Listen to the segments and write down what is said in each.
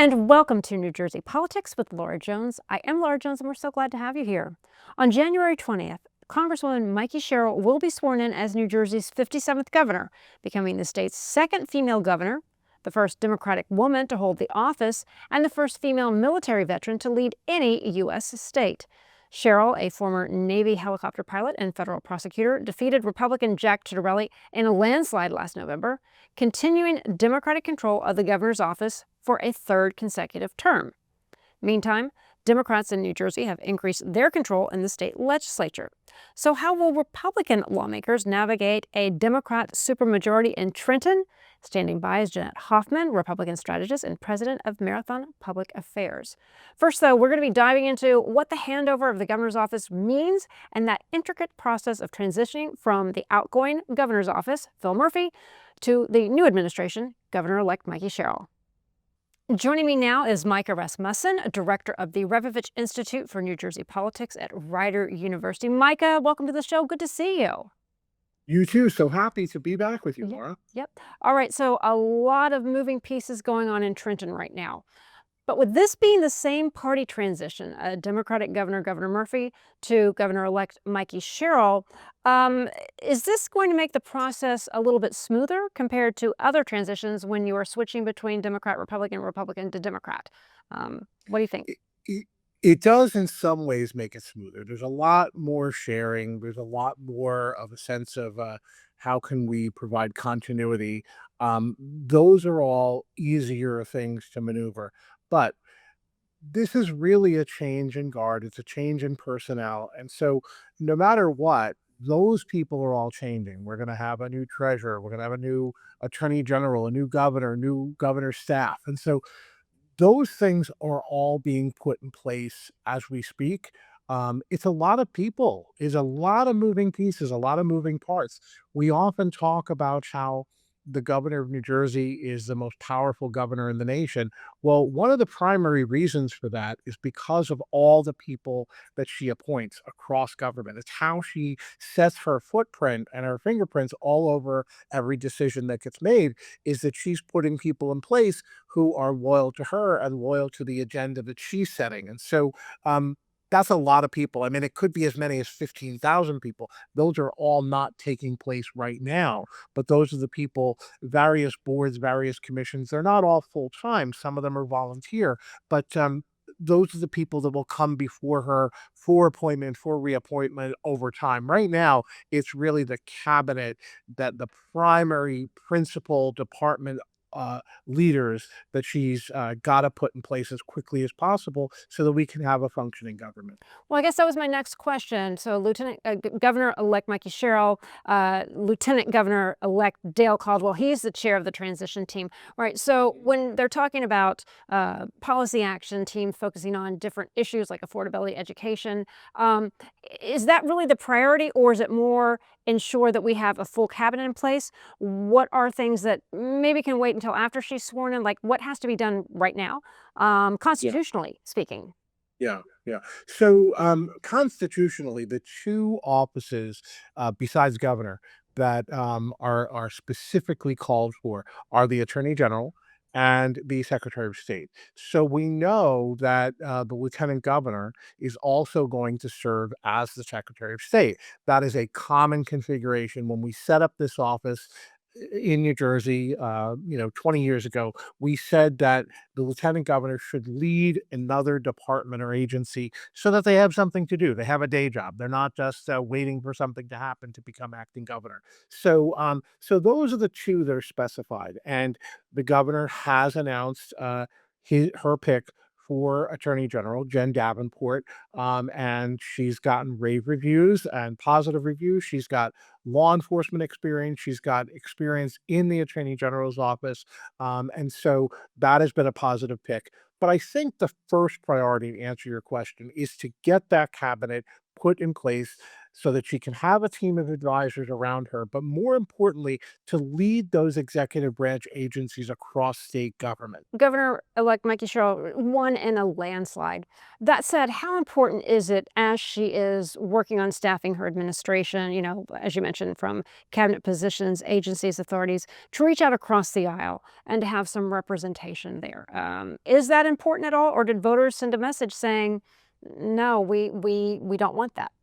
And welcome to New Jersey Politics with Laura Jones. I am Laura Jones, and we're so glad to have you here. On January 20th, Congresswoman Mikey Sherrill will be sworn in as New Jersey's 57th governor, becoming the state's second female governor, the first Democratic woman to hold the office, and the first female military veteran to lead any U.S. state. Sherrill, a former Navy helicopter pilot and federal prosecutor, defeated Republican Jack Ciattarelli in a landslide last November, continuing Democratic control of the governor's office for a third consecutive term. Meantime, Democrats in New Jersey have increased their control in the state legislature. So how will Republican lawmakers navigate a Democrat supermajority in Trenton? Standing by is Jeanette Hoffman, Republican strategist and president of Marathon Public Affairs. First, though, we're going to be diving into what the handover of the governor's office means and that intricate process of transitioning from the outgoing governor's office, Phil Murphy, to the new administration, Governor-elect Mikey Sherrill. Joining me now is Micah Rasmussen, director of the Revovich Institute for New Jersey Politics at Rider University. Micah, welcome to the show. Good to see you. You too. So happy to be back with you, Laura. Yep. All right. So a lot of moving pieces going on in Trenton right now. But with this being the same party transition, a Democratic governor, Governor Murphy, to Governor-elect Mikey Sherrill, is this going to make the process a little bit smoother compared to other transitions when you are switching between Democrat, Republican, Republican to Democrat? What do you think? It does in some ways make it smoother. There's a lot more sharing. There's a lot more of a sense of how can we provide continuity. Those are all easier things to maneuver. But this is really a change in guard. It's a change in personnel. And so no matter what, those people are all changing. We're going to have a new treasurer. We're going to have a new attorney general, a new governor staff. And so those things are all being put in place as we speak. It's a lot of people, is a lot of moving pieces, a lot of moving parts. We often talk about how the governor of New Jersey is the most powerful governor in the nation. Well, one of the primary reasons for that is because of all the people that she appoints across government. It's how she sets her footprint and her fingerprints all over every decision that gets made, is that she's putting people in place who are loyal to her and loyal to the agenda that she's setting. And so that's a lot of people. I mean, it could be as many as 15,000 people. Those are all not taking place right now, but those are the people, various boards, various commissions. They're not all full time. Some of them are volunteer, but those are the people that will come before her for appointment, for reappointment over time. Right now, it's really the cabinet that the primary principal department leaders that she's got to put in place as quickly as possible so that we can have a functioning government. Well, I guess that was my next question. So, Governor-elect Mikey Sherrill, Lieutenant Governor-elect Dale Caldwell, he's the chair of the transition team, right? So, when they're talking about policy action team focusing on different issues like affordability, education, is that really the priority, or is it more ensure that we have a full cabinet in place? What are things that maybe can wait until after she's sworn in? Like, what has to be done right now, Yeah. constitutionally speaking? Yeah, yeah. So, constitutionally, the two offices, besides governor, that are specifically called for are the attorney general and the secretary of state. So we know that the lieutenant governor is also going to serve as the secretary of state. That is a common configuration when we set up this office in New Jersey, 20 years ago. We said that the lieutenant governor should lead another department or agency so that they have something to do. They have a day job. They're not just waiting for something to happen to become acting governor. So those are the two that are specified, and the governor has announced her pick for Attorney General Jen Davenport, and she's gotten rave reviews and positive reviews. She's got law enforcement experience. She's got experience in the Attorney General's office, and so that has been a positive pick. But I think the first priority, to answer your question, is to get that cabinet put in place so that she can have a team of advisors around her, but more importantly, to lead those executive branch agencies across state government. Governor-elect Mikey Sherrill won in a landslide. That said, how important is it as she is working on staffing her administration, as you mentioned, from cabinet positions, agencies, authorities, to reach out across the aisle and to have some representation there? Is that important at all, or did voters send a message saying, no, we don't want that?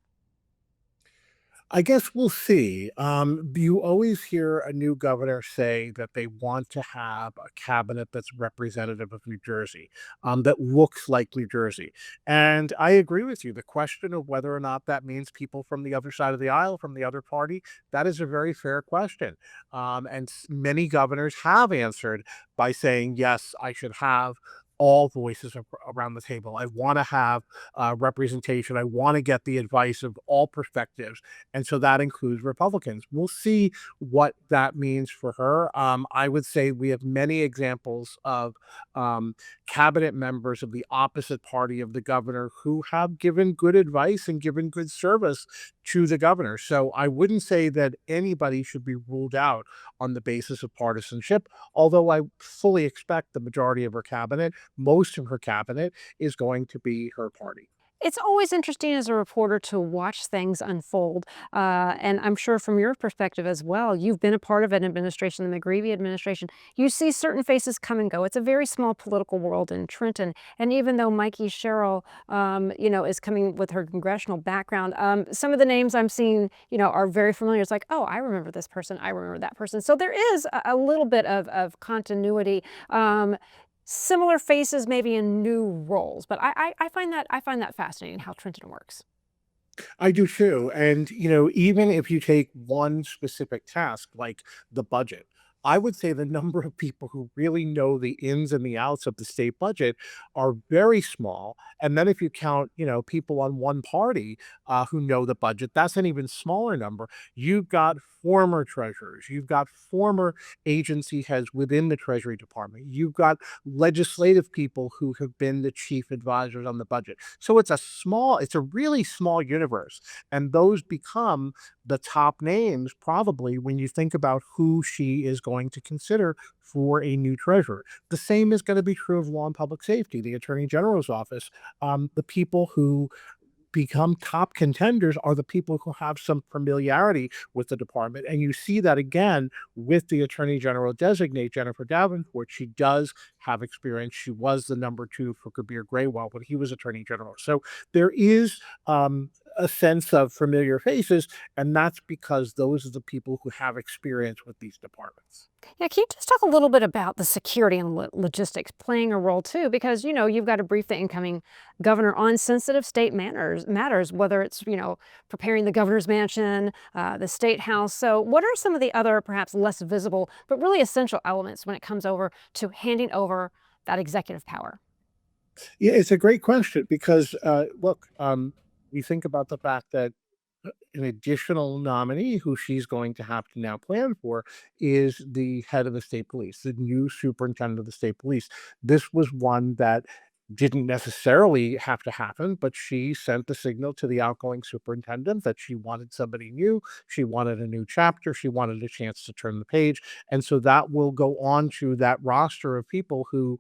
I guess we'll see. You always hear a new governor say that they want to have a cabinet that's representative of New Jersey, that looks like New Jersey. And I agree with you. The question of whether or not that means people from the other side of the aisle, from the other party, that is a very fair question. Many governors have answered by saying, yes, I should have all voices around the table. I want to have representation. I want to get the advice of all perspectives, and so that includes Republicans. We'll see what that means for her. I would say we have many examples of um, cabinet members of the opposite party of the governor who have given good advice and given good service to the governor. So I wouldn't say that anybody should be ruled out on the basis of partisanship, although I fully expect the majority of her cabinet, most of her cabinet, is going to be her party. It's always interesting as a reporter to watch things unfold. And I'm sure from your perspective as well, you've been a part of an administration, the McGreevey administration. You see certain faces come and go. It's a very small political world in Trenton. And even though Mikey Sherrill, is coming with her congressional background, some of the names I'm seeing, are very familiar. It's like, oh, I remember this person. I remember that person. So there is a little bit of continuity. Similar faces maybe in new roles, but I find that fascinating how Trenton works. I do too. And, even if you take one specific task like the budget, I would say the number of people who really know the ins and the outs of the state budget are very small. And then if you count, people on one party who know the budget, that's an even smaller number. You've got former treasurers, you've got former agency heads within the Treasury Department, you've got legislative people who have been the chief advisors on the budget. So it's a really small universe. And those become the top names probably when you think about who she is going to consider for a new treasurer. The same is going to be true of law and public safety, the attorney general's office. The people who become top contenders are the people who have some familiarity with the department. And you see that again with the Attorney General designate, Jennifer Davenport. She does have experience. She was the number two for Kabir Graywell when he was Attorney General. So there is a sense of familiar faces, and that's because those are the people who have experience with these departments. Yeah, can you just talk a little bit about the security and logistics playing a role too? Because you've got to brief the incoming governor on sensitive state matters, whether it's preparing the governor's mansion, the state house. So, what are some of the other perhaps less visible but really essential elements when it comes over to handing over that executive power? Yeah, it's a great question because look, we think about the fact that an additional nominee who she's going to have to now plan for is the head of the state police, the new superintendent of the state police. This was one that didn't necessarily have to happen, but she sent the signal to the outgoing superintendent that she wanted somebody new. She wanted a new chapter. She wanted a chance to turn the page. And so that will go on to that roster of people who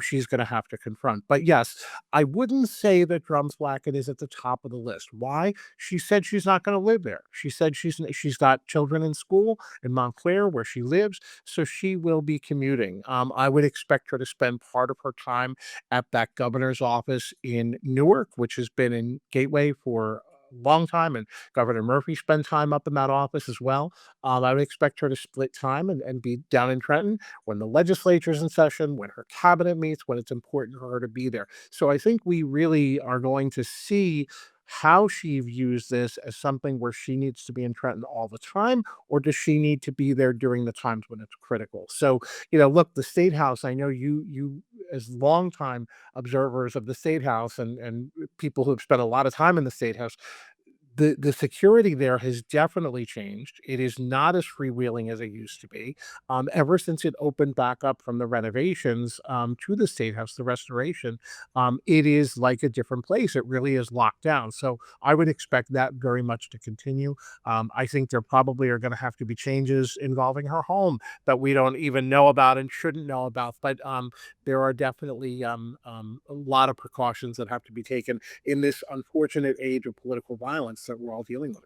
she's going to have to confront. But yes, I wouldn't say that Drums Blackett is at the top of the list. Why? She said she's not going to live there. She said she's got children in school in Montclair where she lives, so she will be commuting. I would expect her to spend part of her time at that governor's office in Newark, which has been in Gateway for a long time, and Governor Murphy spent time up in that office as well. I would expect her to split time and be down in Trenton when the legislature's in session, when her cabinet meets, when it's important for her to be there. So I think we really are going to see how she views this as something where she needs to be in Trenton all the time, or does she need to be there during the times when it's critical? So, look, the state house, I know you as longtime observers of the state house and people who have spent a lot of time in the state house, the security there has definitely changed. It is not as freewheeling as it used to be. Ever since it opened back up from the renovations to the State House, the restoration, it is like a different place. It really is locked down. So I would expect that very much to continue. I think there probably are going to have to be changes involving her home that we don't even know about and shouldn't know about. But there are definitely a lot of precautions that have to be taken in this unfortunate age of political violence that we're all dealing with.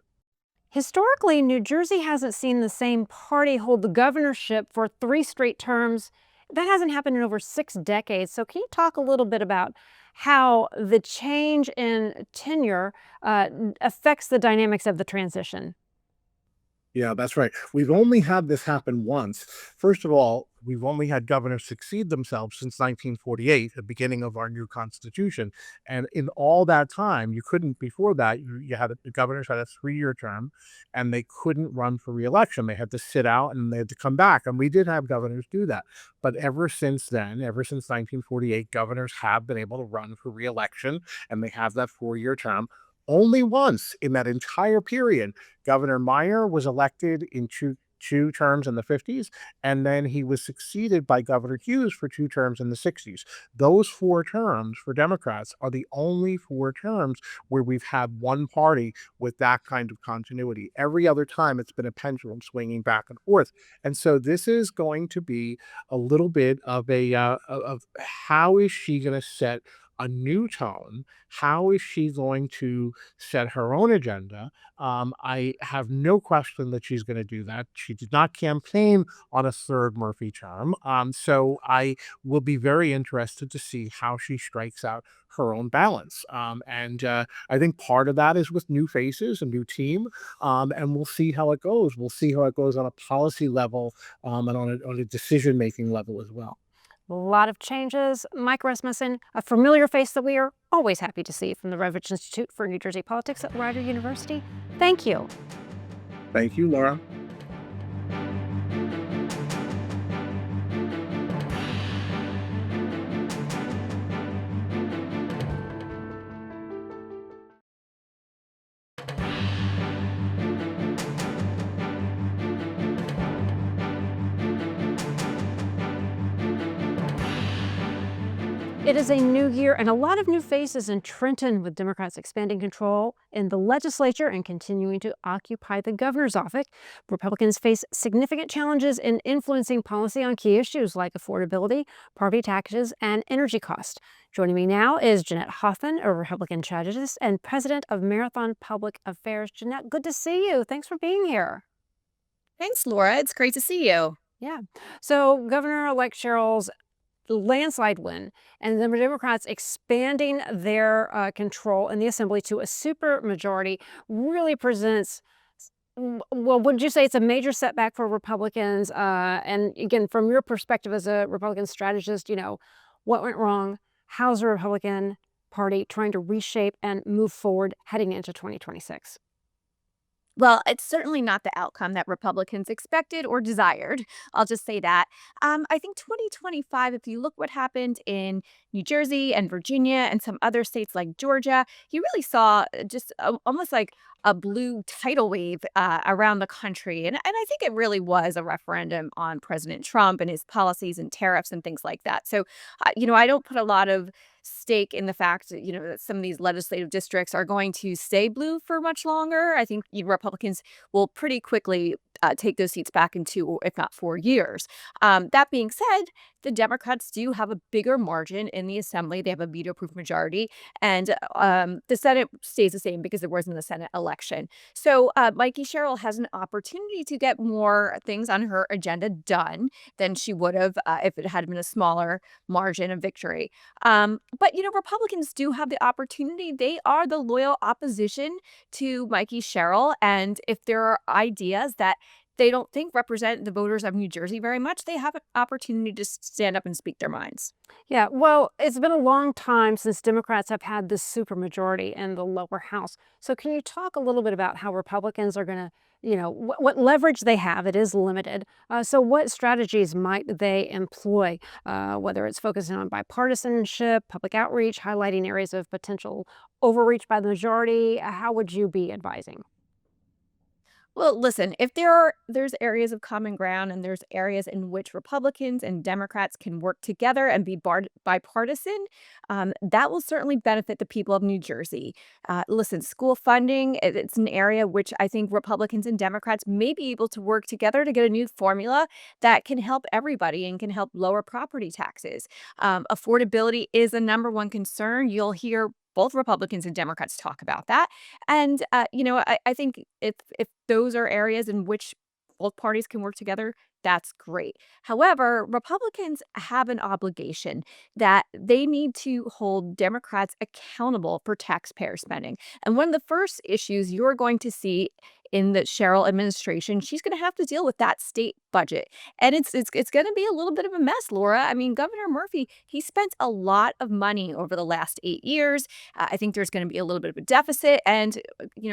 Historically, New Jersey hasn't seen the same party hold the governorship for 3 straight terms. That hasn't happened in over 6 decades. So, can you talk a little bit about how the change in tenure affects the dynamics of the transition? Yeah, that's right. We've only had this happen once. First of all, we've only had governors succeed themselves since 1948, the beginning of our new constitution. And in all that time, you couldn't, before that, you had the governors had a 3-year term and they couldn't run for reelection. They had to sit out and they had to come back. And we did have governors do that. But ever since then, ever since 1948, governors have been able to run for reelection and they have that 4-year term. Only once in that entire period, Governor Meyer was elected in two terms in the 50s, and then he was succeeded by Governor Hughes for 2 terms in the 60s. Those 4 terms for Democrats are the only 4 terms where we've had one party with that kind of continuity. Every other time, it's been a pendulum swinging back and forth. And so this is going to be a little bit of a of how is she going to set a new tone? How is she going to set her own agenda? I have no question that she's going to do that. She did not campaign on a third Murphy term. So I will be very interested to see how she strikes out her own balance. And I think part of that is with new faces, a new team, and we'll see how it goes. We'll see how it goes on a policy level and on a decision making level as well. A lot of changes. Mike Rasmussen, a familiar face that we are always happy to see from the Revich Institute for New Jersey Politics at Rider University. Thank you. Thank you, Laura. It is a new year and a lot of new faces in Trenton, with Democrats expanding control in the legislature and continuing to occupy the governor's office. Republicans face significant challenges in influencing policy on key issues like affordability, property taxes, and energy costs. Joining me now is Jeanette Hoffman, a Republican strategist and president of Marathon Public Affairs. Jeanette, good to see you. Thanks for being here. Thanks, Laura. It's great to see you. Yeah. So Governor-elect Sherrill's landslide win, and the Democrats expanding their control in the assembly to a supermajority really presents, well, would you say it's a major setback for Republicans? And again, from your perspective as a Republican strategist, what went wrong? How's the Republican Party trying to reshape and move forward heading into 2026? Well, it's certainly not the outcome that Republicans expected or desired. I'll just say that. I think 2025, if you look what happened in New Jersey and Virginia and some other states like Georgia, you really saw just almost like a blue tidal wave around the country. And I think it really was a referendum on President Trump and his policies and tariffs and things like that. So, I don't put a lot of stake in the fact that, that some of these legislative districts are going to stay blue for much longer. I think Republicans will pretty quickly take those seats back in 2, if not 4 years. That being said, the Democrats do have a bigger margin in the assembly. They have a veto-proof majority, and the Senate stays the same because there wasn't a Senate election. So Mikey Sherrill has an opportunity to get more things on her agenda done than she would have if it had been a smaller margin of victory. But Republicans do have the opportunity. They are the loyal opposition to Mikey Sherrill, and if there are ideas that they don't think represent the voters of New Jersey very much, they have an opportunity to stand up and speak their minds. Yeah, well, it's been a long time since Democrats have had this supermajority in the lower house. So, can you talk a little bit about how Republicans are going to, what leverage they have? It is limited. So, what strategies might they employ, whether it's focusing on bipartisanship, public outreach, highlighting areas of potential overreach by the majority? How would you be advising? Well, listen, if there's areas of common ground and there's areas in which Republicans and Democrats can work together and be bipartisan, that will certainly benefit the people of New Jersey. Listen, school funding, it's an area which I think Republicans and Democrats may be able to work together to get a new formula that can help everybody and can help lower property taxes. Affordability is a number one concern. You'll hear both Republicans and Democrats talk about that. And I think if those are areas in which both parties can work together, that's great. However, Republicans have an obligation that they need to hold Democrats accountable for taxpayer spending. And one of the first issues you're going to see in the Sherrill administration, she's going to have to deal with that state budget. And it's going to be a little bit of a mess, Laura. I mean, Governor Murphy, he spent a lot of money over the last 8 years. I think there's going to be a little bit of a deficit. And,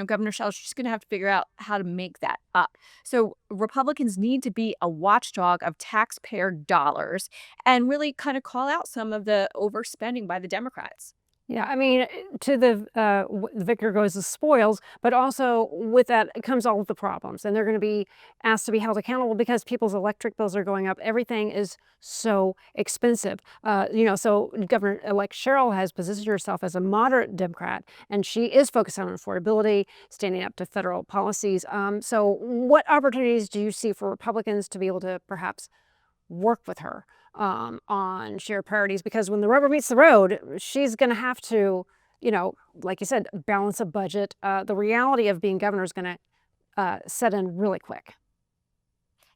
Governor Sherrill, she's going to have to figure out how to make that up. So Republicans need to be a watchdog of taxpayer dollars and really kind of call out some of the overspending by the Democrats. Yeah, I mean, to the victor goes the spoils, but also with that comes all of the problems, and they're going to be asked to be held accountable because people's electric bills are going up. Everything is so expensive. So Governor-elect Sherrill has positioned herself as a moderate Democrat, and she is focused on affordability, standing up to federal policies. So, what opportunities do you see for Republicans to be able to perhaps work with her on shared priorities? Because when the rubber meets the road, she's going to have to, like you said, balance a budget. The reality of being governor is going to set in really quick.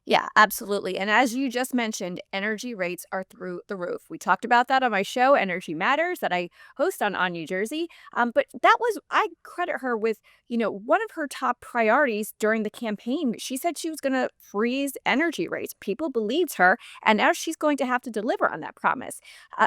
Yeah, absolutely. And as you just mentioned, energy rates are through the roof. We talked about that on my show, Energy Matters, that I host on New Jersey. But I credit her with, one of her top priorities during the campaign. She said she was going to freeze energy rates. People believed her. And now she's going to have to deliver on that promise.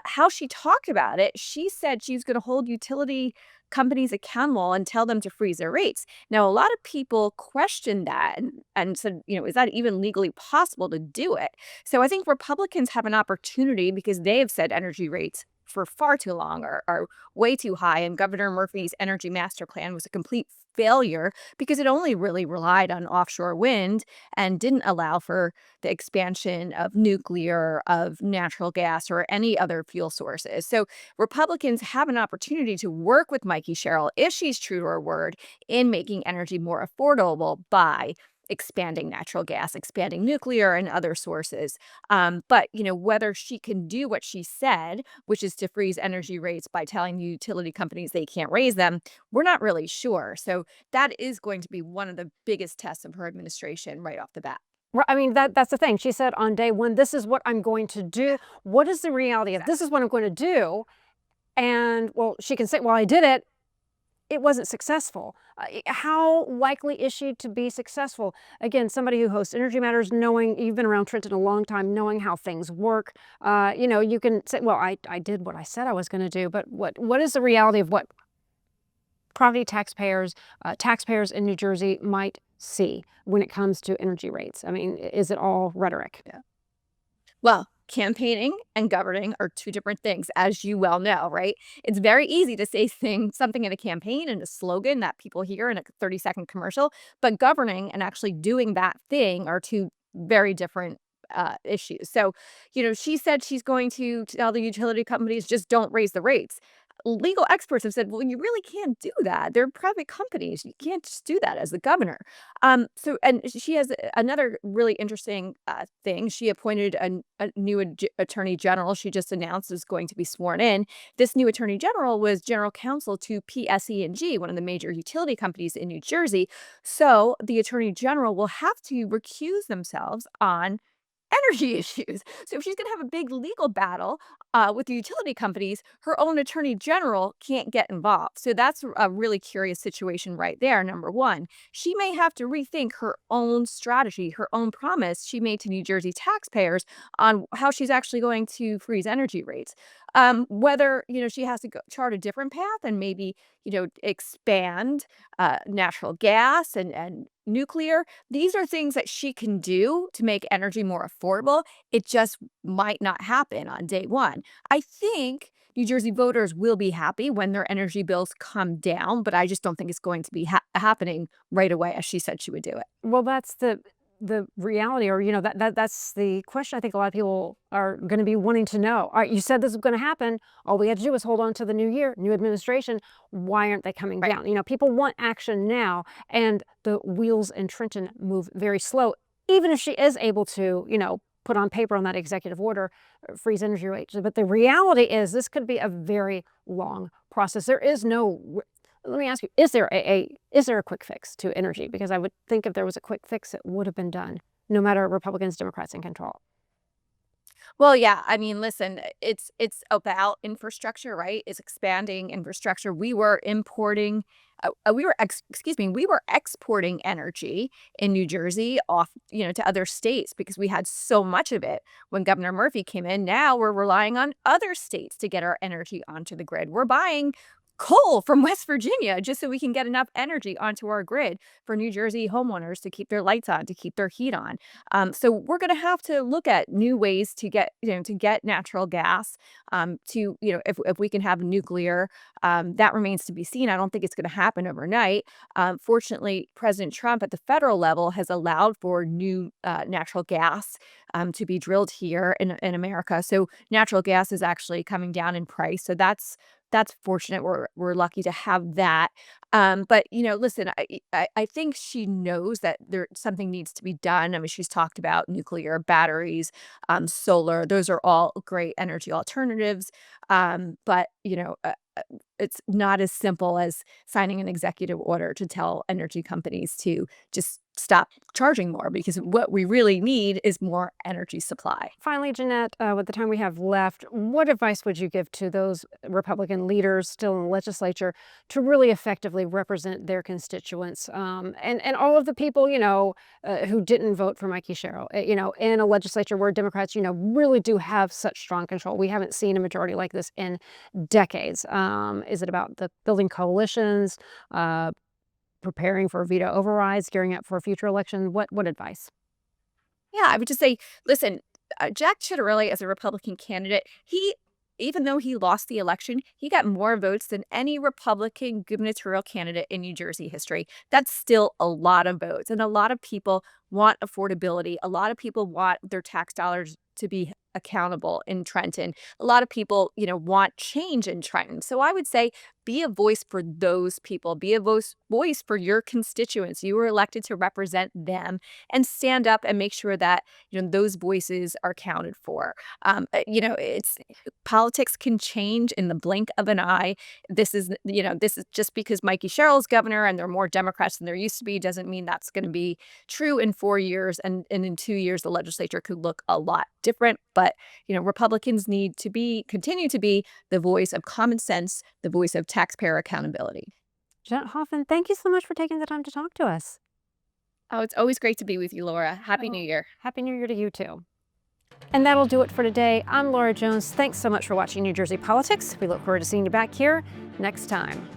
How she talked about it, she said she was going to hold utility companies accountable and tell them to freeze their rates. Now, a lot of people questioned that and said, is that even legally possible to do it? So I think Republicans have an opportunity because they have said energy rates for far too long are way too high. And Governor Murphy's energy master plan was a complete failure because it only really relied on offshore wind and didn't allow for the expansion of nuclear, of natural gas, or any other fuel sources. So Republicans have an opportunity to work with Mikey Sherrill, if she's true to her word, in making energy more affordable by expanding natural gas, expanding nuclear and other sources. But whether she can do what she said, which is to freeze energy rates by telling utility companies they can't raise them, we're not really sure. So that is going to be one of the biggest tests of her administration right off the bat. I mean, that's the thing. She said on day one, this is what I'm going to do. What is the reality of this is what I'm going to do? And well, she can say, well, I did it. It wasn't successful. How likely is she to be successful? Again, somebody who hosts Energy Matters, knowing you've been around Trenton a long time, knowing how things work, you can say, well, I did what I said I was going to do, but what is the reality of what property taxpayers in New Jersey might see when it comes to energy rates? I mean, is it all rhetoric? Yeah. Well, campaigning and governing are two different things, as you well know, right? It's very easy to say something in a campaign and a slogan that people hear in a 30-second commercial, but governing and actually doing that thing are two very different issues. So, she said she's going to tell the utility companies just don't raise the rates. Legal experts have said, well, you really can't do that. They're private companies. You can't just do that as the governor. And she has another really interesting thing. She appointed a new attorney general. She just announced is going to be sworn in. This new attorney general was general counsel to PSE&G, one of the major utility companies in New Jersey. So the attorney general will have to recuse themselves on energy issues. So if she's going to have a big legal battle with the utility companies, her own attorney general can't get involved. So that's a really curious situation right there. Number one, she may have to rethink her own strategy, her own promise she made to New Jersey taxpayers on how she's actually going to freeze energy rates. Whether she has to chart a different path and maybe expand natural gas and nuclear. These are things that she can do to make energy more affordable. It just might not happen on day one. I think New Jersey voters will be happy when their energy bills come down, but I just don't think it's going to be happening right away, as she said she would do it. Well, that's the reality, or that's the question I think a lot of people are going to be wanting to know. All right, you said this was going to happen. All we had to do was hold on to the new year, new administration. Why aren't they coming Right. down? People want action now, and the wheels in Trenton move very slow. Even if she is able to, put on paper on that executive order, freeze energy rates. But the reality is, this could be a very long process. There is no. Let me ask you, is there a quick fix to energy? Because I would think if there was a quick fix, it would have been done, no matter Republicans, Democrats in control. Well, yeah, I mean, listen, it's about infrastructure, right? It's expanding infrastructure. We were importing, we were exporting energy in New Jersey off, to other states because we had so much of it when Governor Murphy came in. Now we're relying on other states to get our energy onto the grid. We're buying coal from West Virginia just so we can get enough energy onto our grid for New Jersey homeowners to keep their lights on, to keep their heat on. So we're going to have to look at new ways to get natural gas. If we can have nuclear, that remains to be seen. I don't think it's going to happen overnight. Fortunately, President Trump at the federal level has allowed for new natural gas to be drilled here in America. So natural gas is actually coming down in price. So that's fortunate. We're lucky to have that. But listen, I think she knows that something needs to be done. I mean, she's talked about nuclear, batteries, solar. Those are all great energy alternatives. But it's not as simple as signing an executive order to tell energy companies to just stop charging more, because what we really need is more energy supply. Finally, Jeanette, with the time we have left, what advice would you give to those Republican leaders still in the legislature to really effectively represent their constituents, and all of the people, who didn't vote for Mikey Sherrill, in a legislature where Democrats, really do have such strong control. We haven't seen a majority like this in decades. Is it about the building coalitions, preparing for veto overrides, gearing up for a future election? What advice? Yeah, I would just say, listen, Jack Ciattarelli as a Republican candidate, even though he lost the election, he got more votes than any Republican gubernatorial candidate in New Jersey history. That's still a lot of votes. And a lot of people want affordability. A lot of people want their tax dollars to be accountable in Trenton. A lot of people, want change in Trenton. So I would say be a voice for those people. Be a voice for your constituents. You were elected to represent them, and stand up and make sure that, those voices are counted for. It's politics can change in the blink of an eye. This is just because Mikey Sherrill's governor and there are more Democrats than there used to be doesn't mean that's going to be true in 4 years. And in 2 years, the legislature could look a lot different. But, Republicans need to continue to be the voice of common sense, the voice of taxpayer accountability. Jeanette Hoffman, thank you so much for taking the time to talk to us. Oh, it's always great to be with you, Laura. Happy New Oh, Year. Happy New Year to you too. And that'll do it for today. I'm Laura Jones. Thanks so much for watching New Jersey Politics. We look forward to seeing you back here next time.